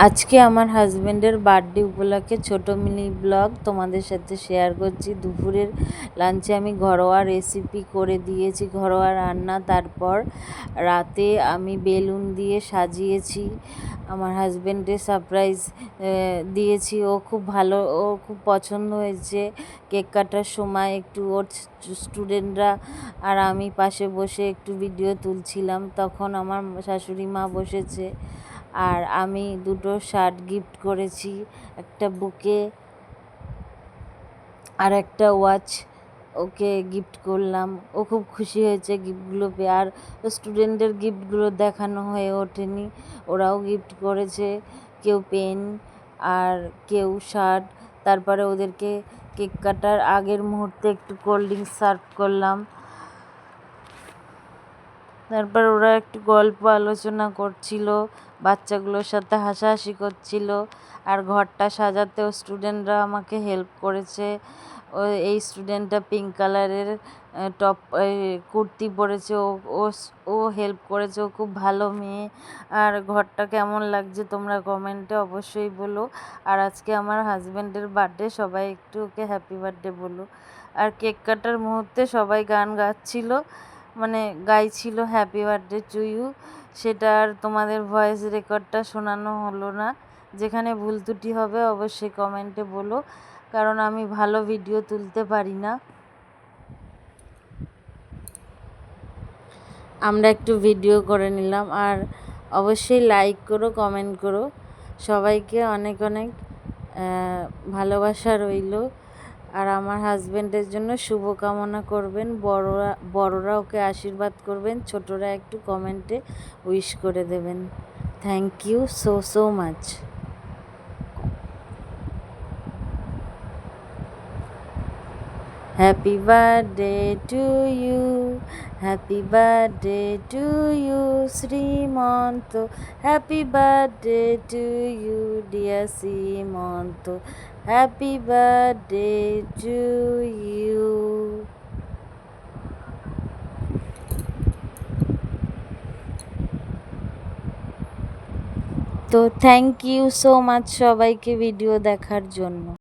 আজকে আমার হাজব্যান্ডের বার্থডে উপলক্ষে ছোট মিনি ব্লগ তোমাদের সাথে শেয়ার করছি। দুপুরের লাঞ্চে আমি ঘরোয়া রেসিপি করে দিয়েছি, ঘরোয়া রান্না। তারপর রাতে আমি বেলুন দিয়ে সাজিয়েছি, আমার হাজব্যান্ডের সারপ্রাইজ দিয়েছি। ও খুব পছন্দ হয়েছে। কেক কাটার সময় একটু ওর স্টুডেন্টরা আর আমি পাশে বসে একটু ভিডিও তুলছিলাম, তখন আমার শাশুড়ি মা বসেছে। আর আমি দুটো শার্ট গিফট করেছি, একটা বুকে আর একটা ওয়াচ ওকে গিফট করলাম। ও খুব খুশি হয়েছে গিফটগুলো পেয়ে। আর স্টুডেন্টদের গিফটগুলো দেখানো হয়ে ওঠেনি, ওরাও গিফট করেছে, কেউ পেন আর কেউ শার্ট। তারপরে ওদেরকে কেক কাটার আগের মুহূর্তে একটু কোল্ড ড্রিঙ্কস সার্ভ করলাম। তারপর ওরা একটু গল্প আলোচনা করছিল, বাচ্চাগুলোর সাথে হাসাহাসি করছিল। আর ঘরটা সাজাতেও স্টুডেন্টরা আমাকে হেল্প করেছে। এই স্টুডেন্টটা পিঙ্ক কালারের টপ কুর্তি পরেছে, ও হেল্প করেছে। ও খুব ভালো মেয়ে। আর ঘরটা কেমন লাগছে তোমরা কমেন্টে অবশ্যই বলো। আর আজকে আমার হাজব্যান্ডের বার্থডে, সবাই একটু ওকে হ্যাপি বার্থডে বলো। আর কেক কাটার মুহূর্তে সবাই গান গাচ্ছিল, মানে গাইছিল হ্যাপি বার্থডে টু ইউ। সেটা আর তোমাদের ভয়েস রেকর্ডটা শোনানো হলো না। যেখানে ভুল ত্রুটি হবে অবশ্যই কমেন্টে বলো, কারণ আমি ভালো ভিডিও তুলতে পারি না। আমরা একটু ভিডিও করে নিলাম। আর অবশ্যই লাইক করো, কমেন্ট করো। সবাইকে অনেক অনেক ভালোবাসা রইল। আর আমার হাজব্যান্ডের জন্য শুভকামনা করবেন, বড়রা ওকে আশীর্বাদ করবেন, ছোটরা একটু কমেন্টে উইশ করে দেবেন। Thank you so much. Happy birthday to you, happy birthday to you Shrimanta, happy birthday to you dear Shrimanta, happy birthday to you. তো থ্যাংক ইউ সো মাচ সবাইকে ভিডিও দেখার জন্য।